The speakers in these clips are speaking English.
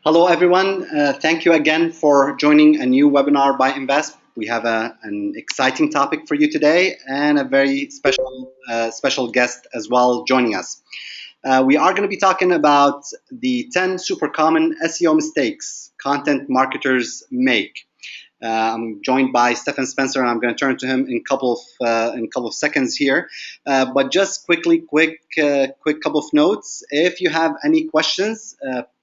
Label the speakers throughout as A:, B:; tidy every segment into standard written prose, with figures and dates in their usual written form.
A: Hello, everyone. Thank you again for joining a new webinar by invesp. We have an exciting topic for you today and a very special guest as well joining us. We are going to be talking about the 10 super common SEO mistakes content marketers make. I'm joined by Stephan Spencer, and I'm going to turn to him in a couple of seconds here. But just quick couple of notes. If you have any questions,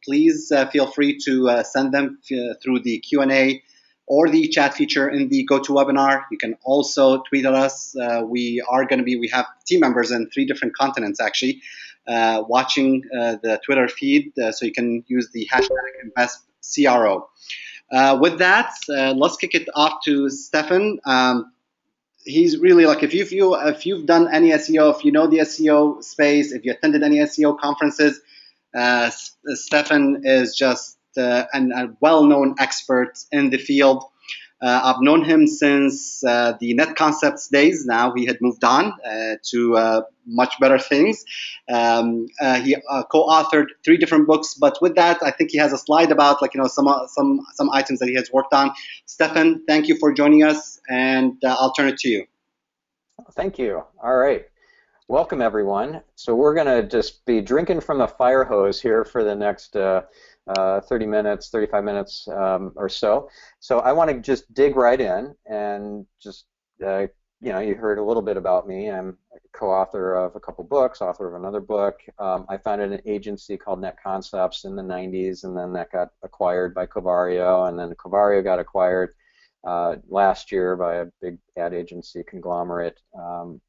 A: please feel free to send them through the Q&A or the chat feature in the GoToWebinar. You can also tweet at us. We have team members in 3 different continents actually watching the Twitter feed, so you can use the hashtag InvestCRO. With that, let's kick it off to Stephan. He's really like if you've done any SEO, if you know the SEO space, if you attended any SEO conferences, Stephan is just a well-known expert in the field. I've known him since the Net Concepts days. Now he had moved on to much better things. He co-authored 3 different books, but with that, I think he has a slide about some items that he has worked on. Stephan, thank you for joining us, and I'll turn it to you.
B: Thank you. All right. Welcome, everyone. So we're going to just be drinking from the fire hose here for the next 30 minutes, 35 minutes or so. So I want to just dig right in and just, you heard a little bit about me. I'm co-author of a couple books, author of another book. I founded an agency called Net Concepts in the 90s, and then that got acquired by Covario, and then Covario got acquired last year by a big ad agency conglomerate.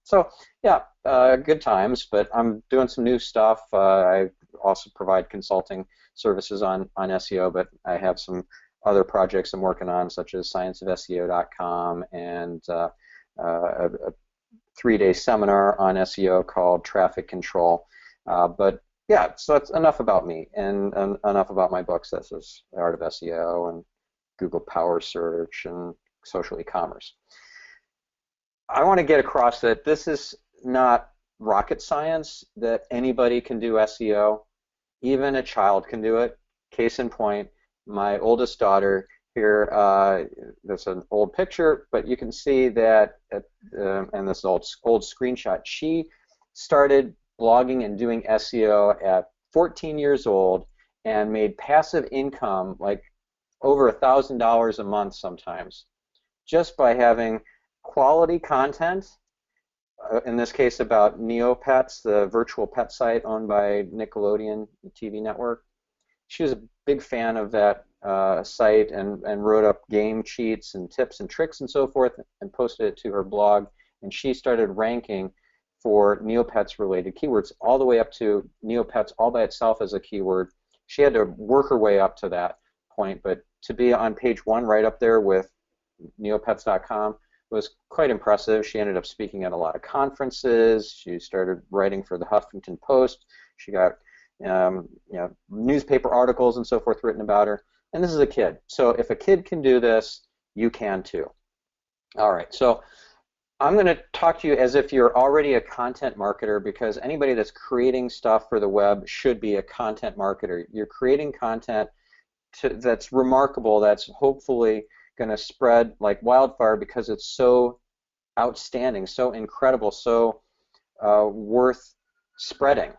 B: So yeah, good times, but I'm doing some new stuff. I also provide consulting services on SEO, but I have some other projects I'm working on, such as scienceofseo.com and a 3-day seminar on SEO called Traffic Control. But yeah, so that's enough about me and enough about my books. This is The Art of SEO and Google Power Search and social e-commerce. I want to get across that this is not rocket science, that anybody can do SEO. Even a child can do it. Case in point, my oldest daughter here, that's an old picture, but you can see that, and this old screenshot, she started blogging and doing SEO at 14 years old and made passive income like over $1,000 a month sometimes, just by having quality content, in this case about Neopets, the virtual pet site owned by Nickelodeon TV network. She was a big fan of that site and wrote up game cheats and tips and tricks and so forth and posted it to her blog, and she started ranking for Neopets related keywords all the way up to Neopets all by itself as a keyword. She had to work her way up to that point, but to be on page 1 right up there with neopets.com was quite impressive. She ended up speaking at a lot of conferences. She started writing for the Huffington Post. She got newspaper articles and so forth written about her. And this is a kid. So if a kid can do this, you can too. All right, so I'm going to talk to you as if you're already a content marketer, because anybody that's creating stuff for the web should be a content marketer. You're creating content that's remarkable, that's hopefully going to spread like wildfire because it's so outstanding, so incredible, so worth spreading.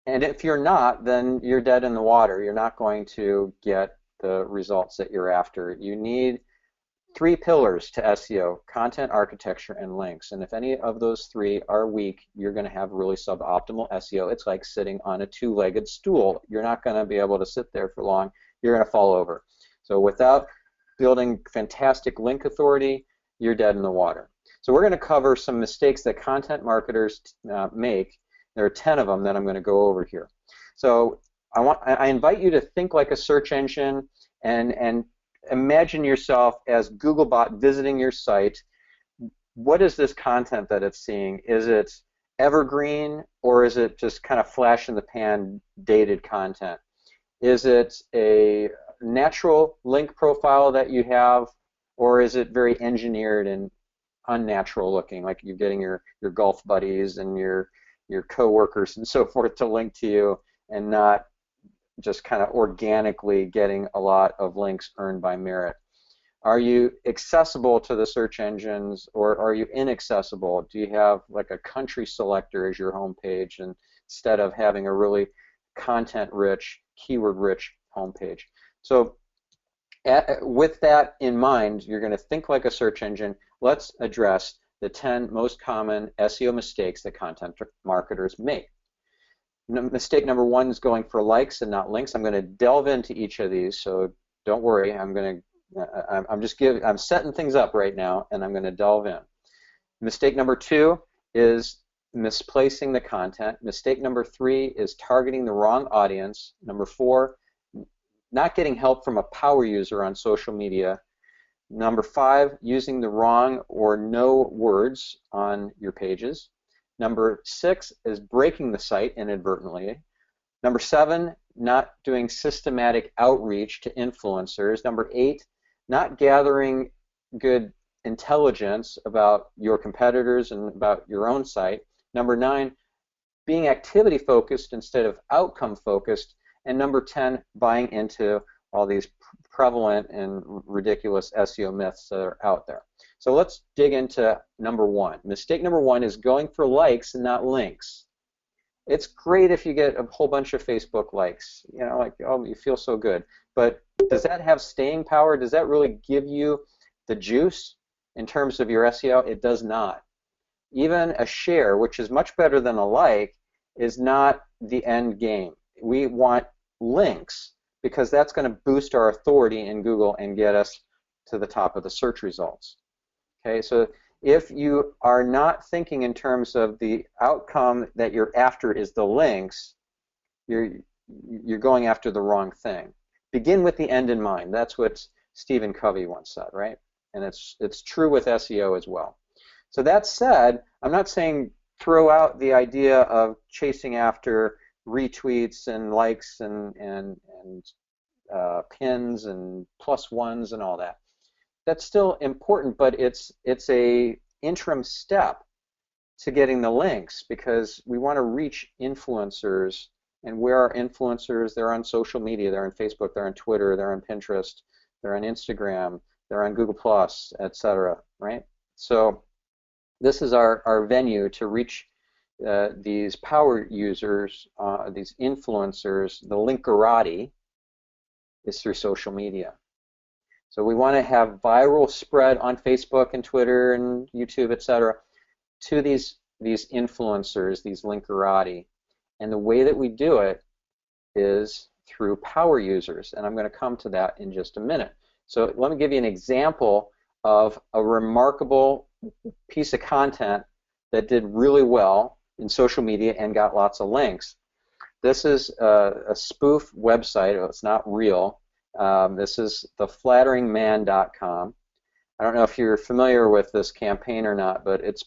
B: And if you're not, then you're dead in the water. You're not going to get the results that you're after. You need 3 pillars to SEO: content, architecture, and links. And if any of those 3 are weak, you're going to have really suboptimal SEO. It's like sitting on a 2-legged stool. You're not going to be able to sit there for long. You're going to fall over. So without building fantastic link authority, you're dead in the water. So we're going to cover some mistakes that content marketers make. There are 10 of them that I'm going to go over here. So I invite you to think like a search engine and imagine yourself as Googlebot visiting your site. What is this content that it's seeing? Is it evergreen, or is it just kind of flash in the pan dated content? Is it a natural link profile that you have, or is it very engineered and unnatural looking, like you're getting your golf buddies and your co-workers and so forth to link to you, and not just kind of organically getting a lot of links earned by merit? Are you accessible to the search engines, or are you inaccessible? Do you have like a country selector as your homepage instead of having a really content-rich, keyword-rich homepage? So with that in mind, you're going to think like a search engine. Let's address the 10 most common SEO mistakes that content marketers make. Mistake number 1 is going for likes and not links. I'm going to delve into each of these, so don't worry. I'm setting things up right now, and I'm going to delve in. Mistake number 2 is misplacing the content. Mistake number 3 is targeting the wrong audience. Number 4, not getting help from a power user on social media. Number 5, using the wrong or no words on your pages. Number 6 is breaking the site inadvertently. Number 7, not doing systematic outreach to influencers. Number 8, not gathering good intelligence about your competitors and about your own site. Number 9, being activity focused instead of outcome focused. And number 10, buying into all these prevalent and ridiculous SEO myths that are out there. So let's dig into number 1. Mistake number 1 is going for likes and not links. It's great if you get a whole bunch of Facebook likes, you know, like, oh, you feel so good. But does that have staying power? Does that really give you the juice in terms of your SEO? It does not. Even a share, which is much better than a like, is not the end game. We want links because that's going to boost our authority in Google and get us to the top of the search results. Okay, so if you are not thinking in terms of the outcome that you're after is the links, you're going after the wrong thing. Begin with the end in mind. That's what Stephen Covey once said, right? And it's true with SEO as well. So that said, I'm not saying throw out the idea of chasing after retweets and likes and pins and plus ones and all that. That's still important, but it's a interim step to getting the links, because we want to reach influencers. And where are influencers? They're on social media. They're on Facebook. They're on Twitter. They're on Pinterest. They're on Instagram. They're on Google Plus, etc. Right? So this is our venue to reach these power users, these influencers. The linkerati is through social media. So we want to have viral spread on Facebook and Twitter and YouTube, etc., to these influencers, these linkerati. And the way that we do it is through power users, and I'm going to come to that in just a minute. So let me give you an example of a remarkable piece of content that did really well in social media and got lots of links. This is a spoof website. It's not real. This is theflatteringman.com. I don't know if you're familiar with this campaign or not, but it's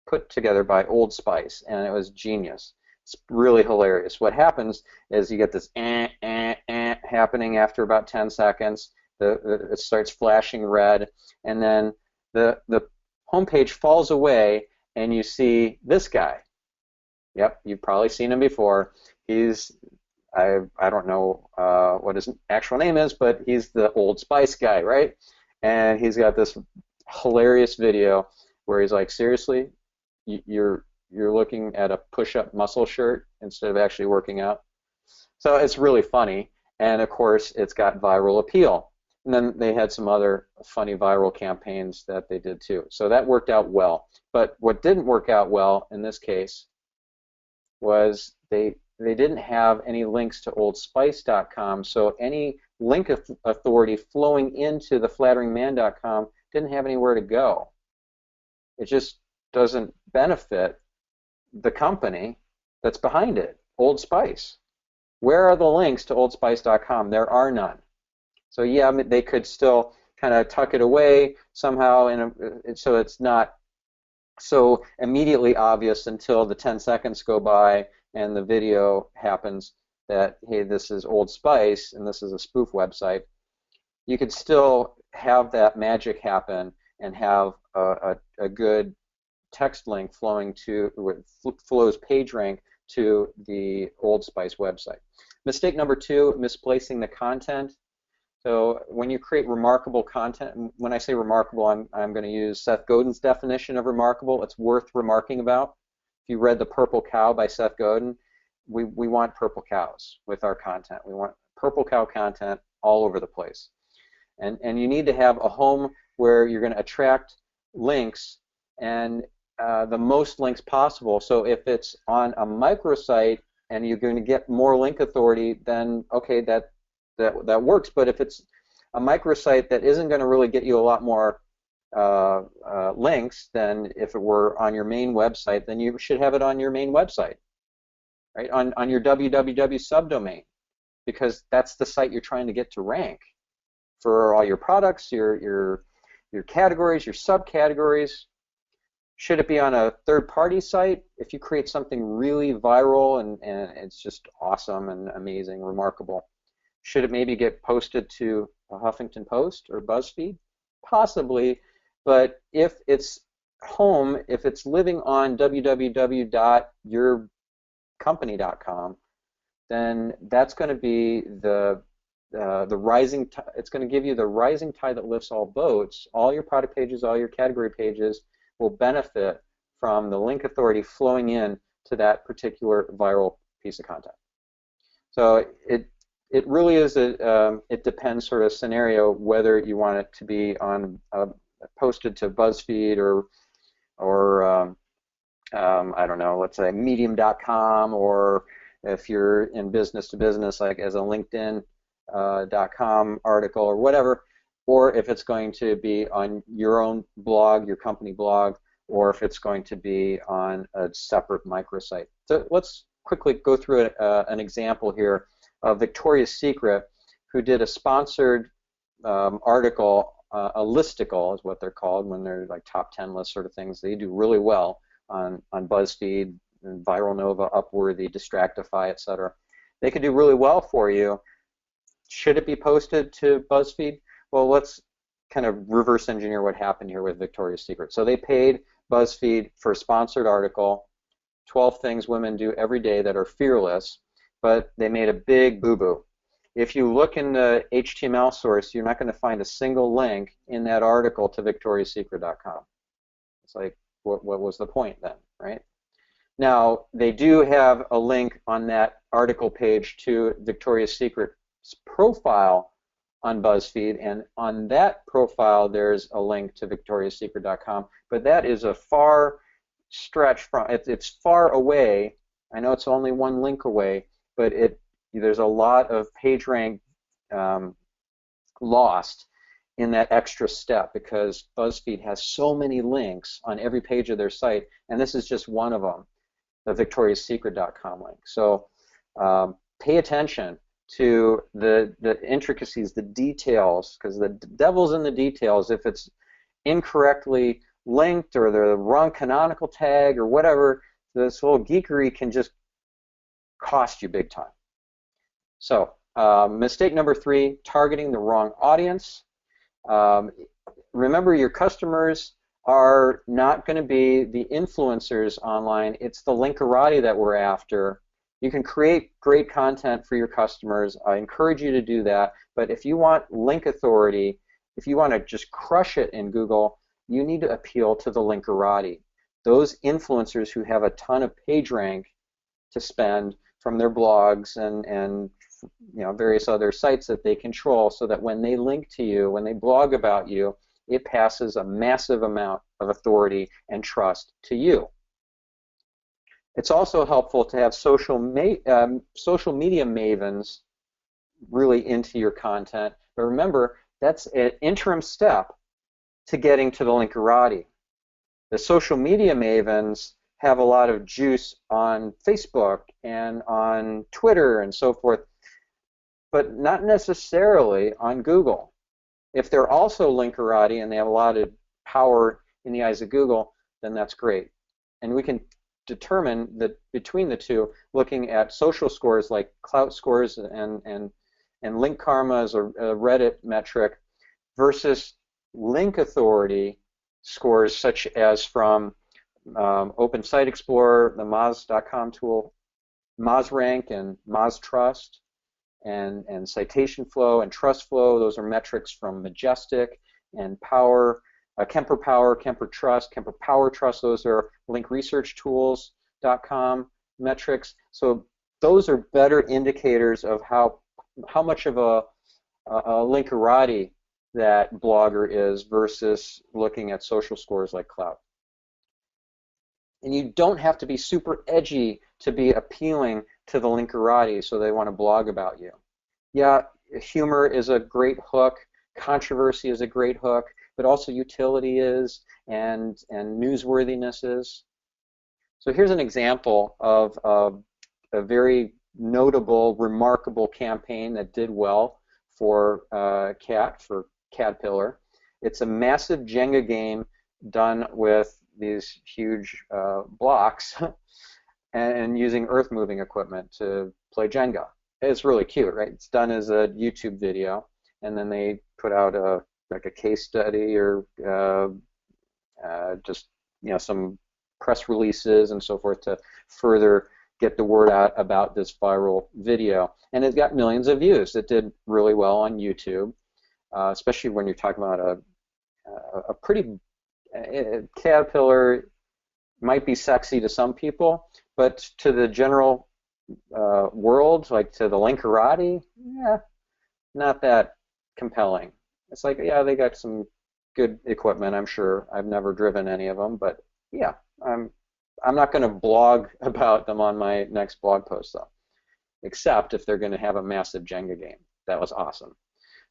B: put together by Old Spice, and it was genius. It's really hilarious. What happens is you get this happening after about 10 seconds. It starts flashing red, and then the homepage falls away, and you see this guy. Yep, you've probably seen him before. I don't know what his actual name is, but he's the Old Spice guy, right? And he's got this hilarious video where he's like, seriously, you're looking at a push-up muscle shirt instead of actually working out? So it's really funny, and of course it's got viral appeal. And then they had some other funny viral campaigns that they did too. So that worked out well. But what didn't work out well in this case was they didn't have any links to oldspice.com, so any link authority flowing into theflatteringman.com didn't have anywhere to go. It just doesn't benefit the company that's behind it, Old Spice. Where are the links to oldspice.com? There are none. So yeah, they could still kind of tuck it away somehow, so it's not so immediately obvious until the 10 seconds go by and the video happens that, hey, this is Old Spice and this is a spoof website. You could still have that magic happen and have a good text link flowing flows PageRank to the Old Spice website. Mistake number 2, misplacing the content. So when you create remarkable content, and when I say remarkable, I'm going to use Seth Godin's definition of remarkable. It's worth remarking about. If you read The Purple Cow by Seth Godin, we want purple cows with our content. We want purple cow content all over the place. And you need to have a home where you're going to attract links and the most links possible. So if it's on a microsite and you're going to get more link authority, then okay, that works. But if it's a microsite that isn't going to really get you a lot more links than if it were on your main website, then you should have it on your main website, right? On your www subdomain, because that's the site you're trying to get to rank for all your products, your categories, your subcategories. Should it be on a third-party site? If you create something really viral and it's just awesome and amazing, remarkable, should it maybe get posted to a Huffington Post or BuzzFeed? Possibly, but if it's home, if it's living on www.yourcompany.com, then that's going to be the rising. It's going to give you the rising tide that lifts all boats. All your product pages, all your category pages will benefit from the link authority flowing in to that particular viral piece of content. So it really is it depends sort of scenario whether you want it to be on posted to BuzzFeed or I don't know, let's say Medium.com, or if you're in business to business, like as a LinkedIn.com article or whatever, or if it's going to be on your own blog, your company blog, or if it's going to be on a separate microsite. So let's quickly go through an example here of Victoria's Secret, who did a sponsored article, a listicle is what they're called when they're like top 10 list sort of things. They do really well on BuzzFeed, Viral Nova, Upworthy, Distractify, etc. They could do really well for you. Should it be posted to BuzzFeed? Well, let's kind of reverse engineer what happened here with Victoria's Secret. So they paid BuzzFeed for a sponsored article, 12 things women do every day that are fearless, but they made a big boo-boo. If you look in the HTML source, you're not going to find a single link in that article to victoriassecret.com. It's like, what was the point then, right? Now, they do have a link on that article page to Victoria's Secret's profile on BuzzFeed, and on that profile there's a link to victoriassecret.com, but that is a far stretch from, it's far away. I know it's only one link away, but there's a lot of page rank lost in that extra step because BuzzFeed has so many links on every page of their site, and this is just one of them, the victoriassecret.com link. So pay attention to the intricacies, the details, because the devil's in the details. If it's incorrectly linked or the wrong canonical tag or whatever, this whole geekery can just cost you big time. So mistake number 3, targeting the wrong audience. Remember, your customers are not going to be the influencers online. It's the linkerati that we're after. You can create great content for your customers. I encourage you to do that. But if you want link authority, if you want to just crush it in Google, you need to appeal to the linkerati, those influencers who have a ton of page rank to spend from their blogs and various other sites that they control, so that when they link to you, when they blog about you, it passes a massive amount of authority and trust to you. It's also helpful to have social media mavens really into your content. But remember, that's an interim step to getting to the linkerati. The social media mavens have a lot of juice on Facebook and on Twitter and so forth, but not necessarily on Google. If they're also linkerati and they have a lot of power in the eyes of Google, then that's great. And we can determine that between the two, looking at social scores like clout scores and link karma as a Reddit metric versus link authority scores such as from Open Site Explorer, the Moz.com tool, MozRank, and MozTrust. and citation flow and trust flow. Those are metrics from Majestic and Power, Kemper Power, Kemper Trust, Kemper Power Trust. Those are linkresearchtools.com metrics. So those are better indicators of how much of a linkerati that blogger is versus looking at social scores like Cloud. And you don't have to be super edgy to be appealing to the linkerati so they want to blog about you. Yeah, humor is a great hook, controversy is a great hook, but also utility is, and newsworthiness is. So here's an example of a very notable, remarkable campaign that did well for Caterpillar. It's a massive Jenga game done with these huge blocks and using earth-moving equipment to play Jenga. It's really cute, right? It's done as a YouTube video, and then they put out like a case study or just some press releases and so forth to further get the word out about this viral video. And it got millions of views. It did really well on YouTube, especially when you're talking about a pretty Caterpillar might be sexy to some people, but to the general world, like to the linkerati, yeah, not that compelling. It's like, yeah, they got some good equipment, I'm sure. I've never driven any of them, but yeah, I'm not going to blog about them on my next blog post, though, except if they're going to have a massive Jenga game. That was awesome.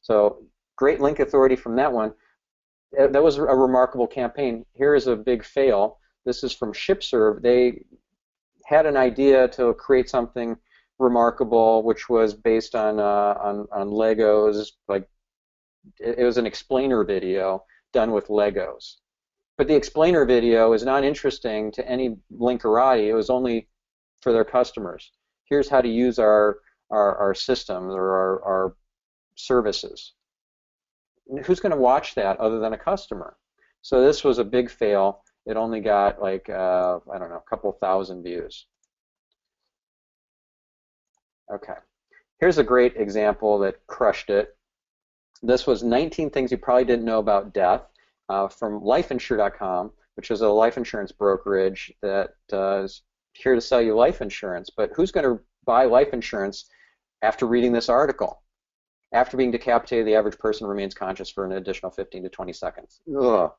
B: So great link authority from that one. That was a remarkable campaign. Here is a big fail. This is from ShipServe. They had an idea to create something remarkable, which was based on Legos. Like it was an explainer video done with Legos. But the explainer video is not interesting to any linkerati. It was only for their customers. Here's how to use our systems or our services. Who's going to watch that other than a customer? So this was a big fail. It only got like, I don't know, a couple thousand views. Okay. Here's a great example that crushed it. This was 19 things you probably didn't know about death from lifeinsure.com, which is a life insurance brokerage that is here to sell you life insurance. But who's going to buy life insurance after reading this article? After being decapitated, the average person remains conscious for an additional 15 to 20 seconds. Ugh.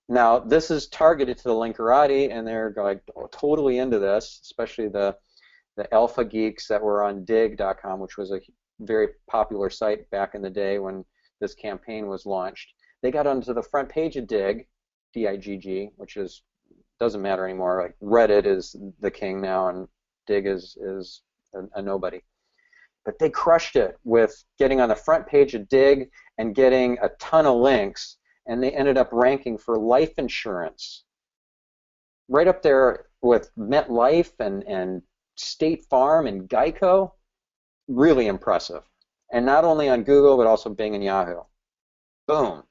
B: Now, this is targeted to the linkerati, and they're like totally into this, especially the alpha geeks that were on dig.com, which was a very popular site back in the day when this campaign was launched. They got onto the front page of Dig, D-I-G-G, which doesn't matter anymore. Like Reddit is the king now, and Dig is a nobody. But they crushed it with getting on the front page of Dig and getting a ton of links, and they ended up ranking for life insurance. Right up there with MetLife and State Farm and Geico. Really impressive. And not only on Google, but also Bing and Yahoo. Boom.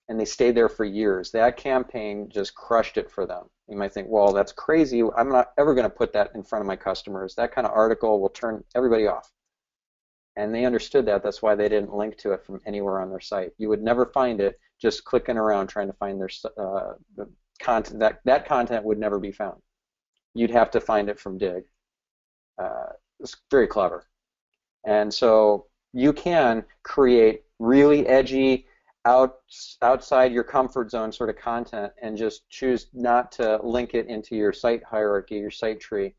B: And they stayed there for years. That campaign just crushed it for them. You might think, well, that's crazy. I'm not ever going to put that in front of my customers. That kind of article will turn everybody off. And they understood that. That's why they didn't link to it from anywhere on their site. You would never find it just clicking around trying to find their the content. That content would never be found. You'd have to find it from Dig. It's very clever. And so you can create really edgy, outside your comfort zone sort of content and just choose not to link it into your site hierarchy, your site tree.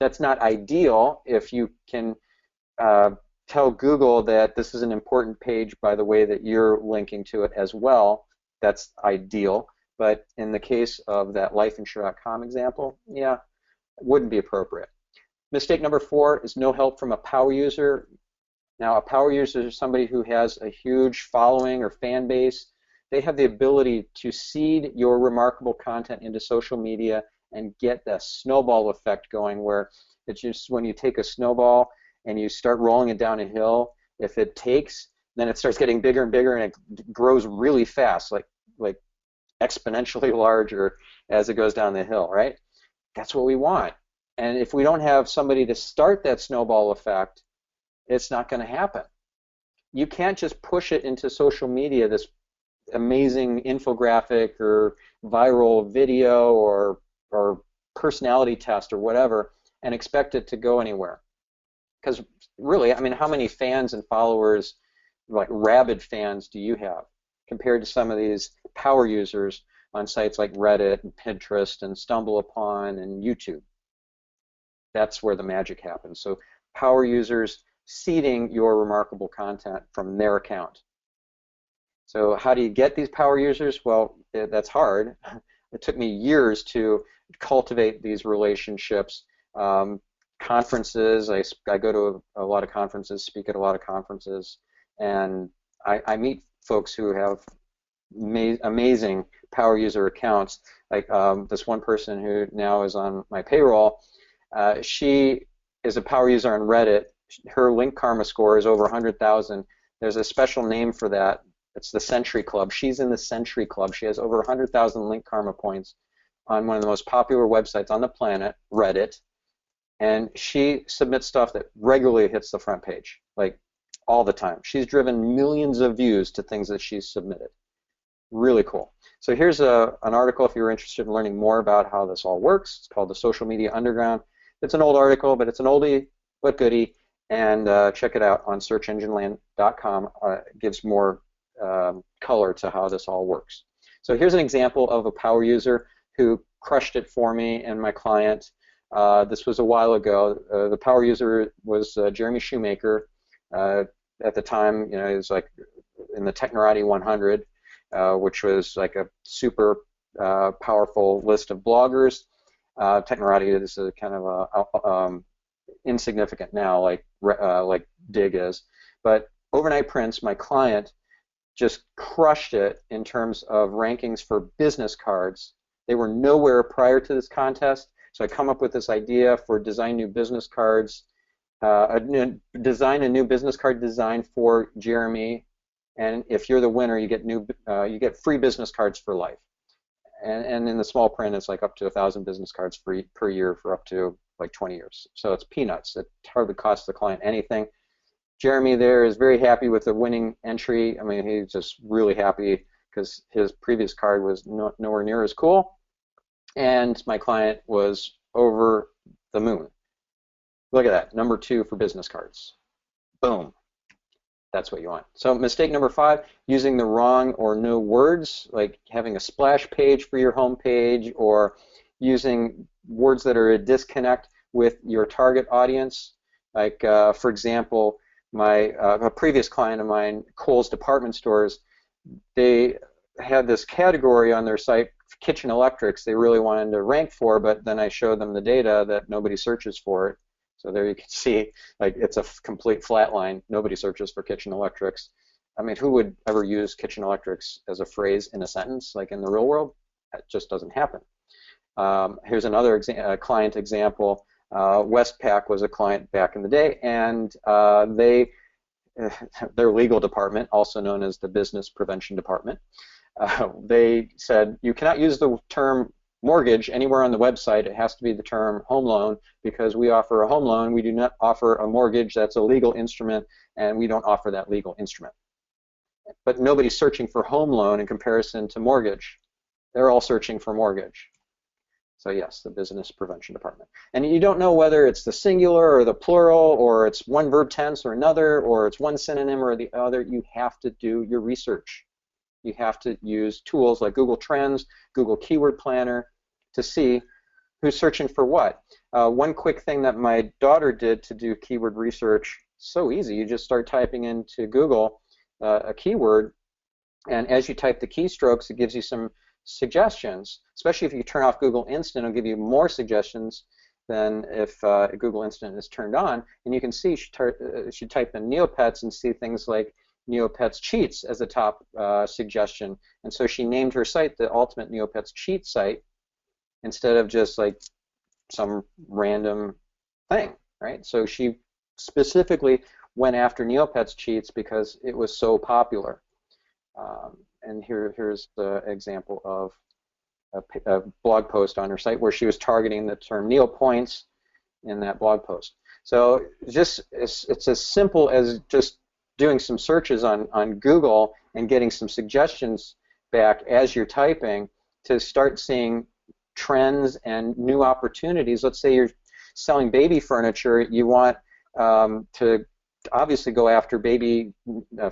B: That's not ideal if you can tell Google that this is an important page by the way that you're linking to it as well. That's ideal. But in the case of that lifeinsure.com example, yeah, it wouldn't be appropriate. Mistake number 4 is no help from a power user. Now, a power user is somebody who has a huge following or fan base. They have the ability to seed your remarkable content into social media and get the snowball effect going, where it's just when you take a snowball and you start rolling it down a hill, if it takes, then it starts getting bigger and bigger, and it grows really fast, like exponentially larger as it goes down the hill, right? That's what we want. And if we don't have somebody to start that snowball effect, It's not going to happen. You can't just push it into social media, this amazing infographic or viral video or personality test or whatever, and expect it to go anywhere. Because really, I mean, how many fans and followers, like rabid fans, do you have compared to some of these power users on sites like Reddit and Pinterest and StumbleUpon and YouTube? That's where the magic happens. So power users seeding your remarkable content from their account. So how do you get these power users? Well, that's hard. It took me years to cultivate these relationships. Conferences, I go to a lot of conferences, speak at a lot of conferences, and I meet folks who have amazing power user accounts. Like this one person who now is on my payroll, she is a power user on Reddit. Her link karma score is over 100,000. There's a special name for that. It's the Century Club. She's in the Century Club. She has over 100,000 link karma points on one of the most popular websites on the planet, Reddit. And she submits stuff that regularly hits the front page, like all the time. She's driven millions of views to things that she's submitted. Really cool. So here's an article if you're interested in learning more about how this all works. It's called The Social Media Underground. It's an old article, but it's an oldie but goodie. And check it out on searchengineland.com. It gives more color to how this all works. So here's an example of a power user who crushed it for me and my client. This was a while ago. The power user was Jeremy Shoemaker. At the time, you know, he was like in the Technorati 100, which was like a super powerful list of bloggers. Technorati is a kind of insignificant now, like Dig is. But Overnight Prince, my client, just crushed it in terms of rankings for business cards. They were nowhere prior to this contest. So I come up with this idea for design new business cards, design a new business card design for Jeremy, and if you're the winner, you get free business cards for life. And in the small print, it's like up to 1,000 business cards per year for up to like 20 years. So it's peanuts. It hardly costs the client anything. Jeremy there is very happy with the winning entry. I mean, he's just really happy because his previous card was nowhere near as cool. And my client was over the moon. Look at that, number 2 for business cards. Boom. That's what you want. So mistake number 5, using the wrong or no words, like having a splash page for your home page or using words that are a disconnect with your target audience. Like, for example, a previous client of mine, Kohl's Department Stores, they had this category on their site, kitchen electrics, they really wanted to rank for, but then I showed them the data that nobody searches for it. So there you can see, like, it's a complete flat line. Nobody searches for kitchen electrics. I mean, who would ever use kitchen electrics as a phrase in a sentence, like in the real world? That just doesn't happen. Here's another client example. Westpac was a client back in the day, and their legal department, also known as the Business Prevention Department, they said, you cannot use the term mortgage anywhere on the website. It has to be the term home loan because we offer a home loan. We do not offer a mortgage. That's a legal instrument, and we don't offer that legal instrument. But nobody's searching for home loan in comparison to mortgage. They're all searching for mortgage. So yes, the Business Prevention Department. And you don't know whether it's the singular or the plural, or it's one verb tense or another, or it's one synonym or the other. You have to do your research. You have to use tools like Google Trends, Google Keyword Planner to see who's searching for what. One quick thing that my daughter did to do keyword research, so easy. You just start typing into Google a keyword, and as you type the keystrokes, it gives you some suggestions, especially if you turn off Google Instant. It'll give you more suggestions than if Google Instant is turned on. And you can see she type in Neopets and see things like Neopets Cheats as a top suggestion. And so she named her site the Ultimate Neopets Cheat Site instead of just like some random thing, right? So she specifically went after Neopets Cheats because it was so popular. And here's the example of a blog post on her site where she was targeting the term Neopoints in that blog post. So it's as simple as just doing some searches on Google and getting some suggestions back as you're typing to start seeing trends and new opportunities. Let's say you're selling baby furniture, you want to obviously go after baby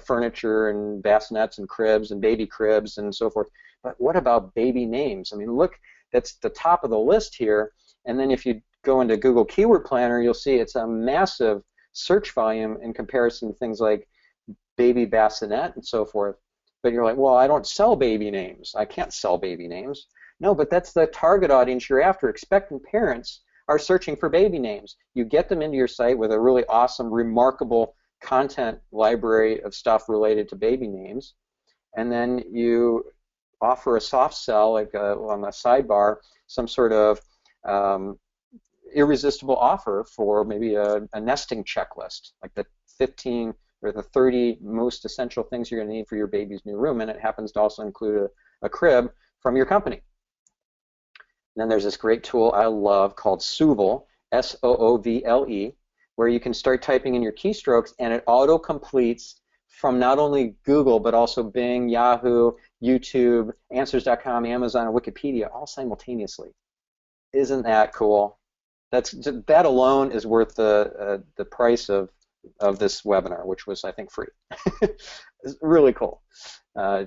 B: furniture and bassinets and cribs and baby cribs and so forth. But what about baby names? I mean, look, that's the top of the list here. And then if you go into Google Keyword Planner, you'll see it's a massive search volume in comparison to things like baby bassinet and so forth. But you're like, well, I don't sell baby names. I can't sell baby names. No, but that's the target audience you're after. Expectant parents are searching for baby names. You get them into your site with a really awesome, remarkable content library of stuff related to baby names, and then you offer a soft sell, like on the sidebar, some sort of irresistible offer for maybe a nesting checklist, like the 15 or the 30 most essential things you're going to need for your baby's new room, and it happens to also include a crib from your company. And then there's this great tool I love called Soovle, S-O-O-V-L-E, where you can start typing in your keystrokes and it auto-completes from not only Google, but also Bing, Yahoo, YouTube, Answers.com, Amazon, and Wikipedia, all simultaneously. Isn't that cool? That alone is worth the price of this webinar, which was, I think, free. It's really cool.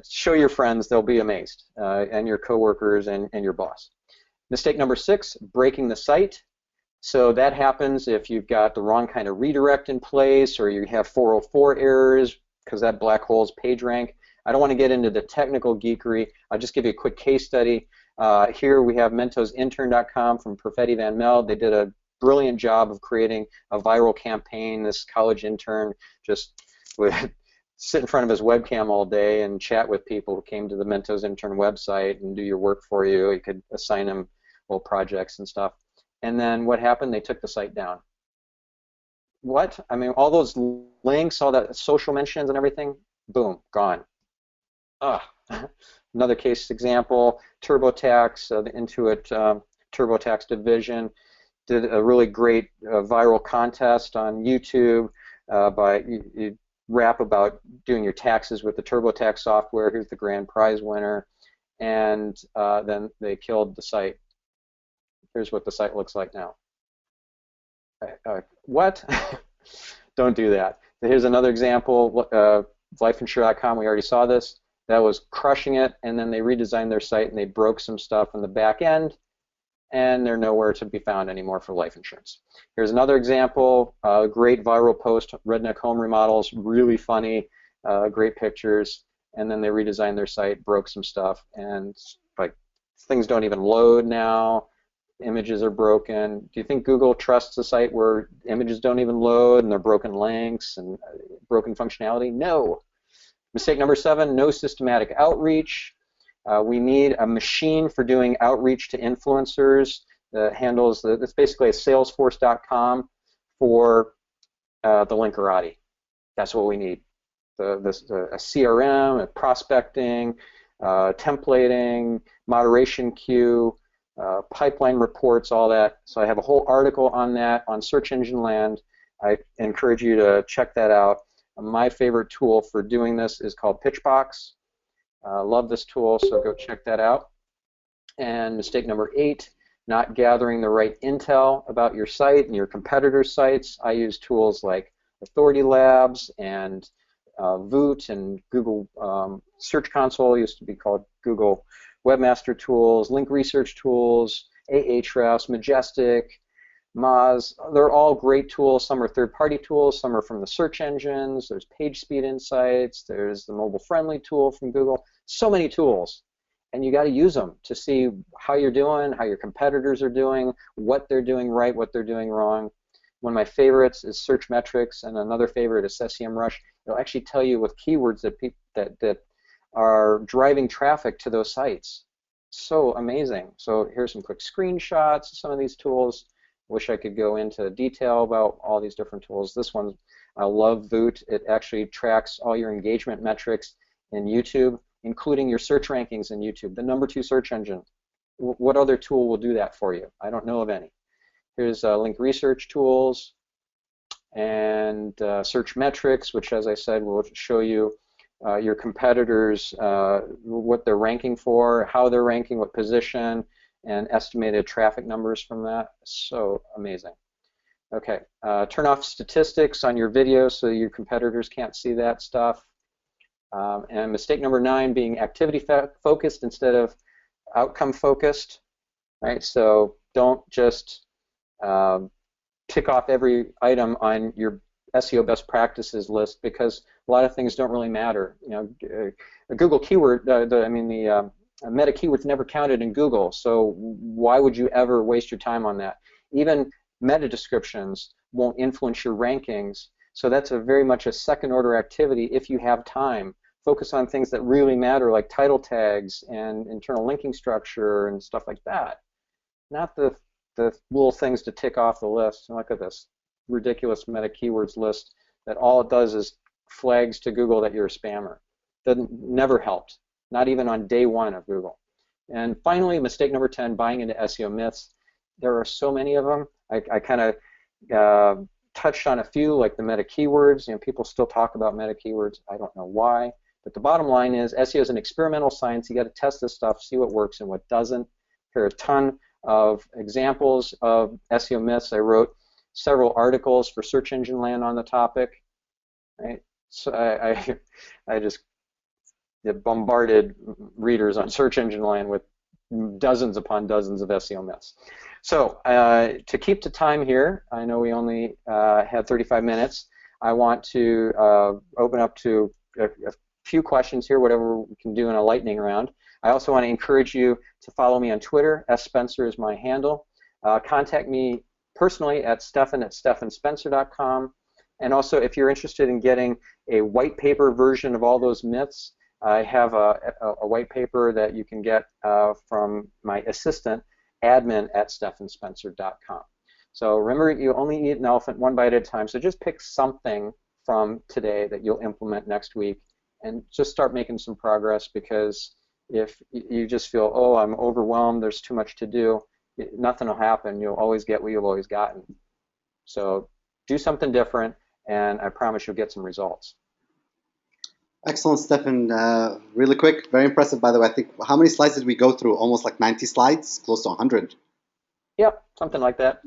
B: Show your friends, they'll be amazed, and your coworkers and your boss. Mistake number 6, breaking the site. So that happens if you've got the wrong kind of redirect in place, or you have 404 errors, because that black hole's PageRank. I don't want to get into the technical geekery. I'll just give you a quick case study. Here we have mentosintern.com from Perfetti Van Mel. They did a brilliant job of creating a viral campaign. This college intern just would sit in front of his webcam all day and chat with people who came to the Mentos Intern website and do your work for you. You could assign them little projects and stuff. And then what happened? They took the site down. What? I mean, all those links, all that social mentions and everything, boom, gone. Another case example, TurboTax, the Intuit TurboTax division, did a really great viral contest on YouTube by you rap about doing your taxes with the TurboTax software. Here's the grand prize winner. And then they killed the site. Here's what the site looks like now. What? Don't do that. Here's another example, lifeinsure.com. We already saw this. That was crushing it, and then they redesigned their site and they broke some stuff in the back end, and they're nowhere to be found anymore for life insurance. Here's another example, great viral post, redneck home remodels, really funny, great pictures, and then they redesigned their site, broke some stuff, and like things don't even load now. Images are broken. Do you think Google trusts a site where images don't even load and they're broken links and broken functionality? No. Mistake number 7, no systematic outreach. We need a machine for doing outreach to influencers that handles, it's basically a salesforce.com for the linkerati. That's what we need. A CRM, a prospecting, templating, moderation queue, pipeline reports, all that. So I have a whole article on that on Search Engine Land. I encourage you to check that out. My favorite tool for doing this is called Pitchbox. Love this tool, so go check that out. And mistake number 8, not gathering the right intel about your site and your competitors' sites. I use tools like Authority Labs and Voot and Google Search Console, used to be called Google Webmaster Tools, Link Research Tools, Ahrefs, Majestic, Moz. They're all great tools. Some are third-party tools, some are from the search engines. There's PageSpeed Insights, there's the mobile-friendly tool from Google. So many tools, and you got to use them to see how you're doing, how your competitors are doing, what they're doing right, what they're doing wrong. One of my favorites is Search Metrics, and another favorite is SEMrush. It'll actually tell you with keywords that are driving traffic to those sites. So amazing. So here's some quick screenshots of some of these tools. Wish I could go into detail about all these different tools. This one, I love Voot. It actually tracks all your engagement metrics in YouTube, including your search rankings in YouTube, the #2 search engine. What other tool will do that for you? I don't know of any. Here's Link Research Tools. and search metrics, which, as I said, will show you your competitors, what they're ranking for, how they're ranking, what position, and estimated traffic numbers from that. So amazing. Okay, turn off statistics on your video so your competitors can't see that stuff. And mistake number 9, being activity focused instead of outcome focused. Right, so don't just tick off every item on your SEO best practices list, because a lot of things don't really matter. You know, a Google keyword, meta keywords never counted in Google, so why would you ever waste your time on that? Even meta descriptions won't influence your rankings, so that's very much a second order activity if you have time. Focus on things that really matter, like title tags and internal linking structure and stuff like that, not the little things to tick off the list. Look at this ridiculous meta keywords list that all it does is flags to Google that you're a spammer. Never helped, not even on day 1 of Google. And finally, mistake number 10, buying into SEO myths. There are so many of them. I kind of touched on a few, like the meta keywords. You know, people still talk about meta keywords. I don't know why. But the bottom line is SEO is an experimental science. You got to test this stuff, see what works and what doesn't. Here are a ton of examples of SEO myths. I wrote several articles for Search Engine Land on the topic. Right? So I just bombarded readers on Search Engine Land with dozens upon dozens of SEO myths. So to keep to time here, I know we only had 35 minutes. I want to open up to a few questions here, whatever we can do in a lightning round. I also want to encourage you to follow me on Twitter. @Spencer is my handle. Contact me personally at Stephan@stephanspencer.com. And also, if you're interested in getting a white paper version of all those myths, I have a white paper that you can get from my assistant, admin@stephanspencer.com. So remember, you only eat an elephant one bite at a time. So just pick something from today that you'll implement next week, and just start making some progress, because if you just feel, oh, I'm overwhelmed, there's too much to do, nothing will happen. You'll always get what you've always gotten. So do something different, and I promise you'll get some results.
A: Excellent, Stephan. Really quick, very impressive, by the way. I think, how many slides did we go through? Almost like 90 slides, close to 100.
B: Yep, something like that.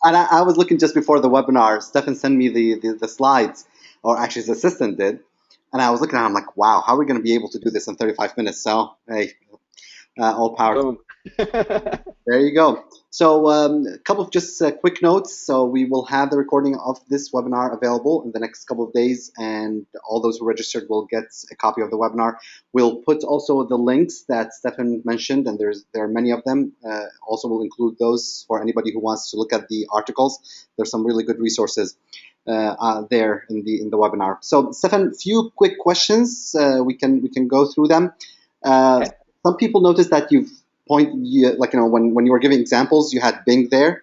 A: And I was looking just before the webinar. Stephan sent me the slides, or actually his assistant did. And I was looking at it, I'm like, wow, how are we going to be able to do this in 35 minutes? So, hey, all power.
B: Boom.
A: There you go. So a couple of just quick notes. So we will have the recording of this webinar available in the next couple of days, and all those who registered will get a copy of the webinar. We'll put also the links that Stephan mentioned, and there are many of them. Also, we'll include those for anybody who wants to look at the articles. There's some really good resources there in the webinar. So Stephan, few quick questions. We can go through them.
B: Okay.
A: Some people noticed that when you were giving examples, you had Bing there.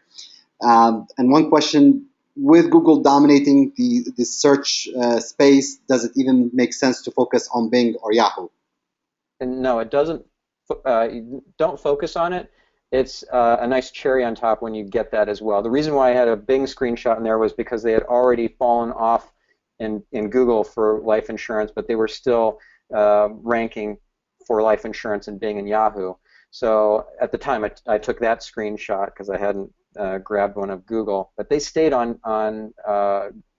A: And one question, with Google dominating the search space, does it even make sense to focus on Bing or Yahoo?
B: And no, it doesn't. Don't focus on it. It's a nice cherry on top when you get that as well. The reason why I had a Bing screenshot in there was because they had already fallen off in Google for life insurance, but they were still ranking for life insurance in Bing and Yahoo. So at the time, I took that screenshot because I hadn't grabbed one of Google. But they stayed on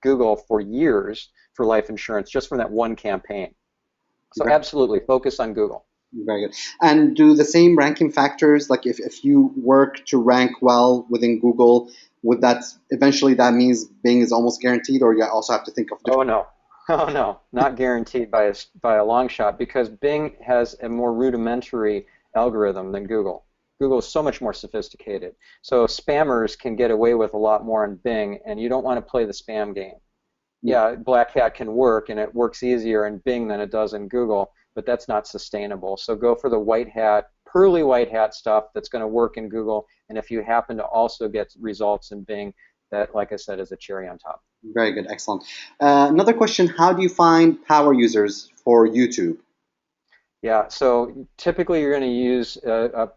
B: Google for years for life insurance just from that one campaign. So absolutely, focus on Google.
A: Very good. And do the same ranking factors, like if you work to rank well within Google, would that eventually that means Bing is almost guaranteed, or you also have to think of different?
B: Oh no, not guaranteed by a long shot, because Bing has a more rudimentary algorithm than Google. Google is so much more sophisticated. So spammers can get away with a lot more on Bing, and you don't want to play the spam game. Yeah, Black Hat can work, and it works easier in Bing than it does in Google, but that's not sustainable. So go for the white hat, pearly white hat stuff that's going to work in Google, and if you happen to also get results in Bing, that, like I said, is a cherry on top.
A: Very good, excellent. Another question, how do you find power users for YouTube?
B: Yeah, so typically you're going to use a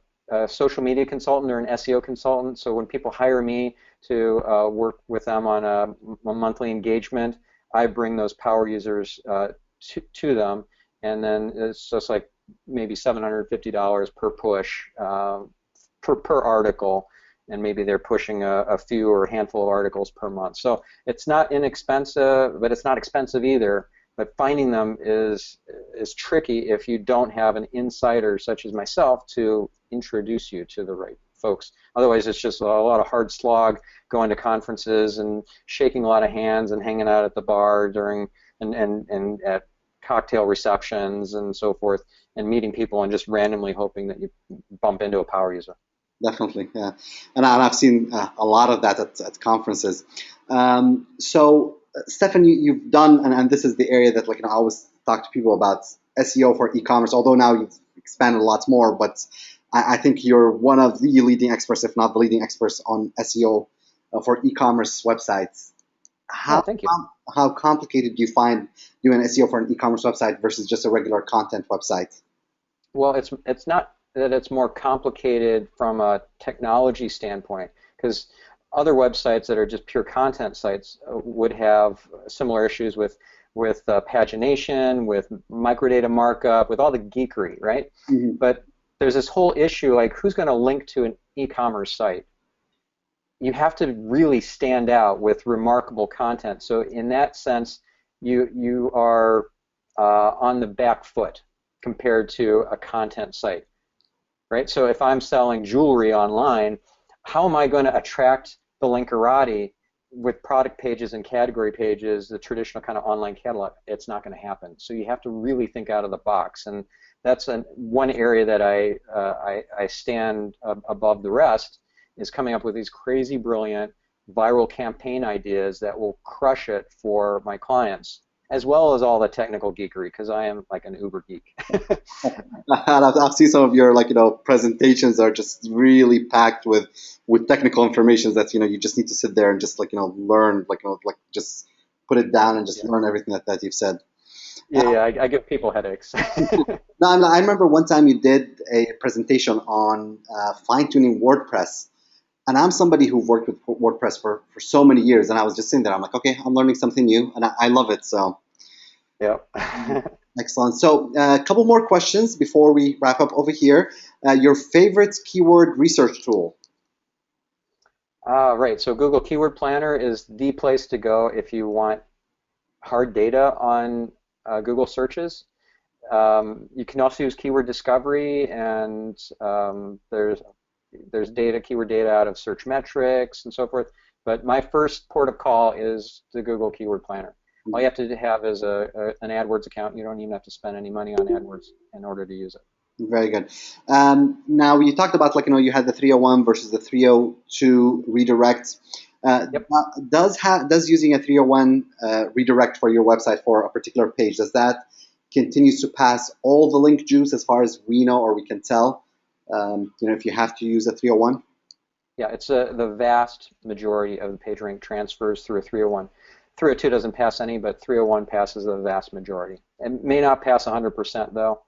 B: social media consultant or an SEO consultant. So when people hire me to work with them on a monthly engagement. I bring those power users to them, and then it's just like maybe $750 per push per article, and maybe they're pushing a few or a handful of articles per month. So it's not inexpensive, but it's not expensive either. But finding them is tricky if you don't have an insider such as myself to introduce you to the right folks. Otherwise, it's just a lot of hard slog, going to conferences and shaking a lot of hands and hanging out at the bar during and at cocktail receptions and so forth, and meeting people and just randomly hoping that you bump into a power user.
A: Definitely, yeah. And I've seen a lot of that at conferences. Stephan, you've done, and this is the area that I always talk to people about SEO for e-commerce, although now you've expanded a lot more, but I think you're one of the leading experts, if not the leading experts, on SEO for e-commerce websites.
B: Thank you.
A: How complicated do you find doing SEO for an e-commerce website versus just a regular content website?
B: Well, it's not that it's more complicated from a technology standpoint, because other websites that are just pure content sites would have similar issues with pagination, with microdata markup, with all the geekery, right?
A: Mm-hmm.
B: But there's this whole issue, like who's going to link to an e-commerce site? You have to really stand out with remarkable content. So in that sense, you are on the back foot compared to a content site, right? So if I'm selling jewelry online, how am I going to attract the linkerati with product pages and category pages, the traditional kind of online catalog? It's not going to happen. So you have to really think out of the box, and that's one area that I stand above the rest, is coming up with these crazy brilliant viral campaign ideas that will crush it for my clients, as well as all the technical geekery, because I am like an uber geek.
A: I've seen some of your presentations are just really packed with technical information that you just need to sit there and just learn just put it down and just learn everything that you've said.
B: Yeah, I give people headaches.
A: No, I remember one time you did a presentation on fine-tuning WordPress. And I'm somebody who worked with WordPress for so many years, and I was just sitting there. I'm like, okay, I'm learning something new, and I love it. So,
B: yeah.
A: Excellent. So, a couple more questions before we wrap up over here. Your favorite keyword research tool?
B: Right. So Google Keyword Planner is the place to go if you want hard data on Google searches. You can also use Keyword Discovery, and there's keyword data out of search metrics and so forth. But my first port of call is the Google Keyword Planner. All you have to have is an AdWords account. You don't even have to spend any money on AdWords in order to use it.
A: Very good. Now you talked about you had the 301 versus the 302 redirect.
B: Yep.
A: Does using a 301 redirect for your website for a particular page, does that continues to pass all the link juice as far as we know or we can tell? If you have to use a 301?
B: Yeah, it's the vast majority of the PageRank transfers through a 301. 302 doesn't pass any, but 301 passes the vast majority. It may not pass 100% though.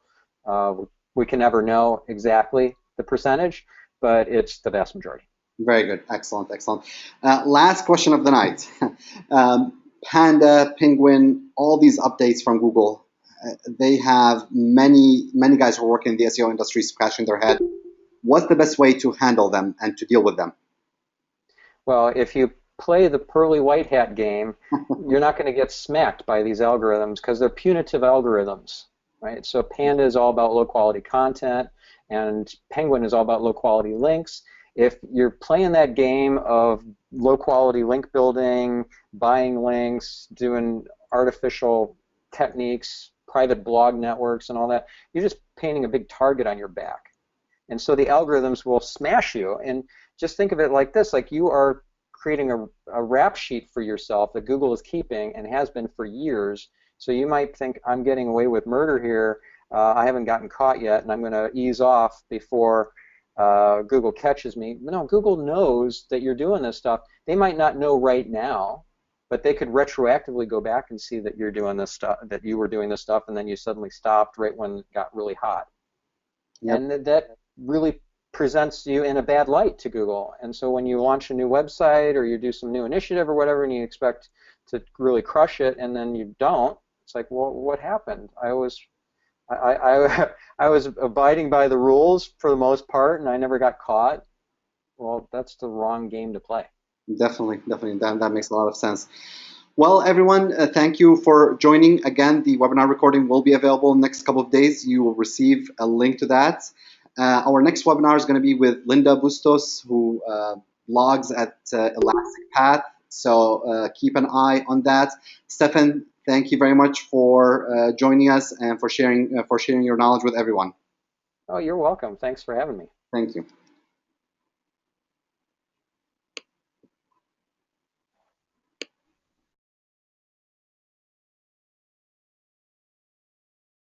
B: We can never know exactly the percentage, but it's the vast majority.
A: Very good. Excellent, excellent. Last question of the night. Panda, Penguin, all these updates from Google, they have many guys who work in the SEO industry scratching their head. What's the best way to handle them and to deal with them?
B: Well, if you play the pearly white hat game, you're not going to get smacked by these algorithms because they're punitive algorithms, right? So Panda is all about low quality content, and Penguin is all about low quality links. If you're playing that game of low quality link building, buying links, doing artificial techniques, private blog networks and all that, you're just painting a big target on your back. And so the algorithms will smash you. And just think of it like this, like you are creating a rap sheet for yourself that Google is keeping and has been for years. So you might think, I'm getting away with murder here. I haven't gotten caught yet, and I'm going to ease off before Google catches me. No, Google knows that you're doing this stuff. They might not know right now, but they could retroactively go back and see that you're doing this stuff, that you were doing this stuff, and then you suddenly stopped right when it got really hot.
A: Yep.
B: And that really presents you in a bad light to Google. And so when you launch a new website or you do some new initiative or whatever and you expect to really crush it and then you don't, it's like, well, what happened? I was abiding by the rules for the most part and I never got caught. Well, that's the wrong game to play.
A: Definitely, definitely. That makes a lot of sense. Well, everyone, thank you for joining. Again, the webinar recording will be available in the next couple of days. You will receive a link to that. Our next webinar is going to be with Linda Bustos, who blogs at Elastic Path. So keep an eye on that. Stephan, thank you very much for joining us and for sharing your knowledge with everyone.
B: Oh, you're welcome. Thanks for having me.
A: Thank you.